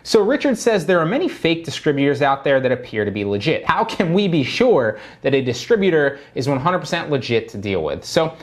So Richard says there are many fake distributors out there that appear to be legit. How can we be sure that a distributor is 100% legit to deal with? So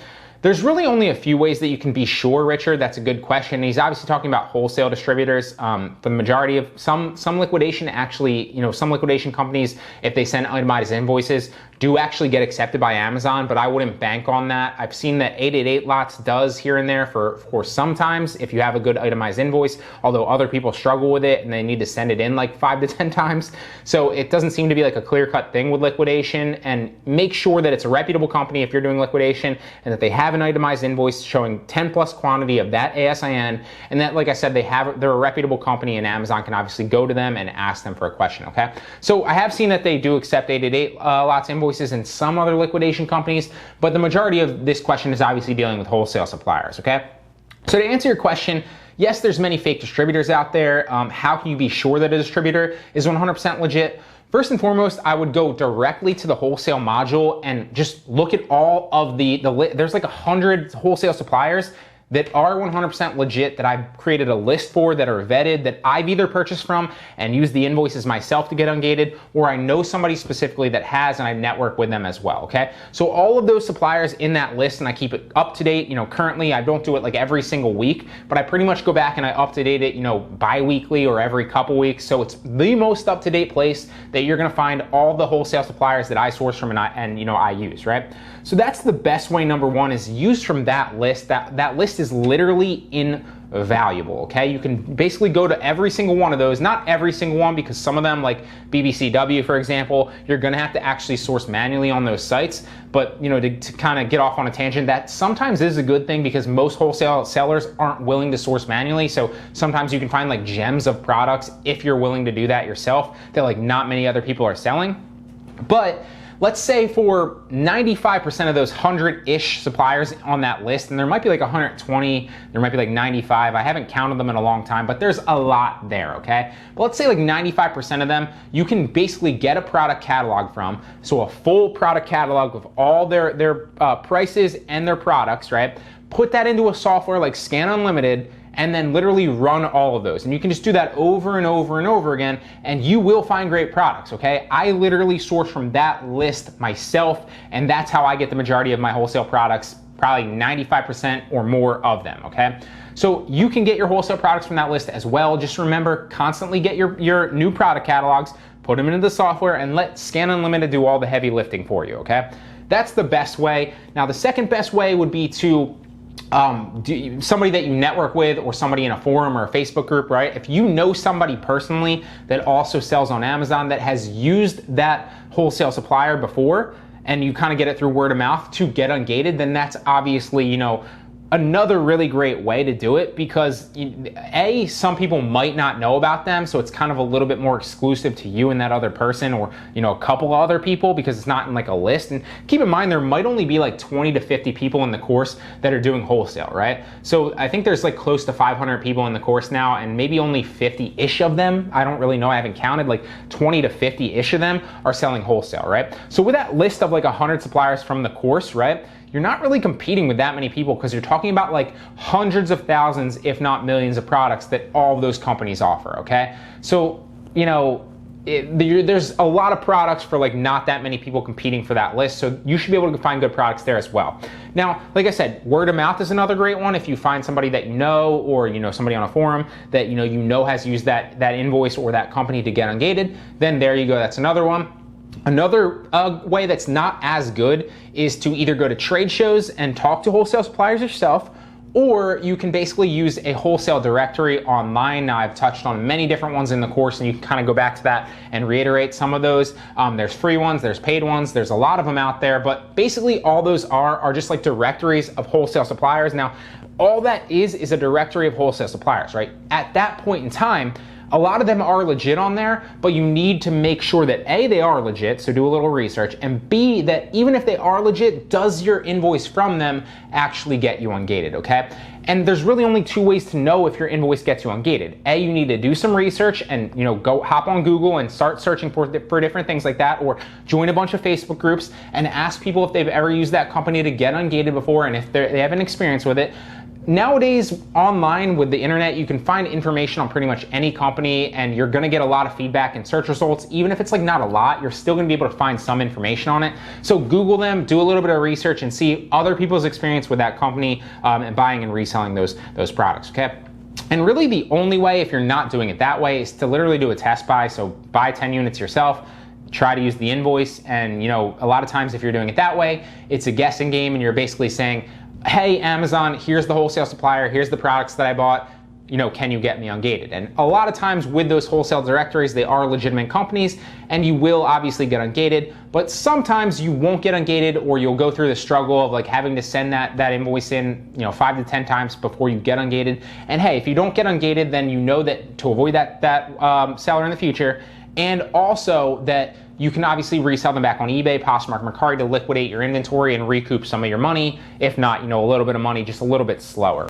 there's really only a few ways that you can be sure, Richard. That's a good question. He's obviously talking about wholesale distributors. For the majority of some liquidation, actually, some liquidation companies, if they send itemized invoices, do actually get accepted by Amazon, but I wouldn't bank on that. I've seen that 888 lots does here and there for sometimes if you have a good itemized invoice, although other people struggle with it and they need to send it in like 5 to 10 times. So it doesn't seem to be like a clear-cut thing with liquidation. And make sure that it's a reputable company if you're doing liquidation and that they have an itemized invoice showing 10 plus quantity of that ASIN, and that, like I said, they're a reputable company and Amazon can obviously go to them and ask them for a question, okay? So I have seen that they do accept 888 lots invoices in some other liquidation companies, but the majority of this question is obviously dealing with wholesale suppliers, okay? So to answer your question, yes, there's many fake distributors out there. How can you be sure that a distributor is 100% legit? First and foremost, I would go directly to the wholesale module and just look at all of there's like 100 wholesale suppliers that are 100% legit that I've created a list for, that are vetted, that I've either purchased from and used the invoices myself to get ungated, or I know somebody specifically that has and I network with them as well, okay? So all of those suppliers in that list, and I keep it up to date. Currently I don't do it like every single week, but I pretty much go back and I up-to-date it, bi-weekly or every couple weeks. So it's the most up-to-date place that you're gonna find all the wholesale suppliers that I source from and I use, right? So that's the best way. Number one is use from that list. That list is literally invaluable, okay? You can basically go to every single one of those, not every single one, because some of them, like BBCW, for example, you're gonna have to actually source manually on those sites. But to kind of get off on a tangent, that sometimes is a good thing because most wholesale sellers aren't willing to source manually. So sometimes you can find like gems of products if you're willing to do that yourself that like not many other people are selling. But let's say for 95% of those 100-ish suppliers on that list, and there might be like 120, there might be like 95, I haven't counted them in a long time, but there's a lot there, okay? But let's say like 95% of them, you can basically get a product catalog from, so a full product catalog with all their prices and their products, right? Put that into a software like Scan Unlimited, and then literally run all of those. And you can just do that over and over and over again, and you will find great products, okay? I literally source from that list myself, and that's how I get the majority of my wholesale products, probably 95% or more of them, okay? So you can get your wholesale products from that list as well. Just remember, constantly get your new product catalogs, put them into the software, and let Scan Unlimited do all the heavy lifting for you, okay? That's the best way. Now, the second best way would be to somebody that you network with, or somebody in a forum or a Facebook group, right? If you know somebody personally that also sells on Amazon that has used that wholesale supplier before, and you kind of get it through word of mouth to get ungated, then that's obviously, another really great way to do it, because some people might not know about them, so it's kind of a little bit more exclusive to you and that other person, or a couple of other people, because it's not in like a list. And keep in mind, there might only be like 20 to 50 people in the course that are doing wholesale, right? So I think there's like close to 500 people in the course now, and maybe only 50-ish of them, I don't really know, I haven't counted, like 20 to 50-ish of them are selling wholesale, right? So with that list of like 100 suppliers from the course, right, you're not really competing with that many people, because you're talking about like hundreds of thousands, if not millions of products that all of those companies offer, okay? So, there's a lot of products for like not that many people competing for that list, so you should be able to find good products there as well. Now, like I said, word of mouth is another great one. If you find somebody that you know, or somebody on a forum that has used that invoice or that company to get ungated, then there you go, that's another one. Another way that's not as good is to either go to trade shows and talk to wholesale suppliers yourself, or you can basically use a wholesale directory online. Now, I've touched on many different ones in the course, and you can kind of go back to that and reiterate some of those. There's free ones, there's paid ones, there's a lot of them out there, but basically all those are just like directories of wholesale suppliers. Now, all that is a directory of wholesale suppliers, right? At that point in time, a lot of them are legit on there, but you need to make sure that A, they are legit, so do a little research, and B, that even if they are legit, does your invoice from them actually get you ungated, okay? And there's really only two ways to know if your invoice gets you ungated. A, you need to do some research and go hop on Google and start searching for different things like that, or join a bunch of Facebook groups and ask people if they've ever used that company to get ungated before, and if they have an experience with it. Nowadays, online with the internet, you can find information on pretty much any company, and you're gonna get a lot of feedback in search results. Even if it's like not a lot, you're still gonna be able to find some information on it. So Google them, do a little bit of research, and see other people's experience with that company and buying and reselling those products, okay? And really the only way, if you're not doing it that way, is to literally do a test buy. So buy 10 units yourself, try to use the invoice, and a lot of times if you're doing it that way, it's a guessing game, and you're basically saying, hey, Amazon, here's the wholesale supplier, here's the products that I bought, can you get me ungated? And a lot of times with those wholesale directories, they are legitimate companies, and you will obviously get ungated, but sometimes you won't get ungated, or you'll go through the struggle of like having to send that invoice in 5 to 10 times before you get ungated. And hey, if you don't get ungated, then you know that to avoid that seller in the future, and also that you can obviously resell them back on eBay, Poshmark, Mercari to liquidate your inventory and recoup some of your money. If not, a little bit of money, just a little bit slower.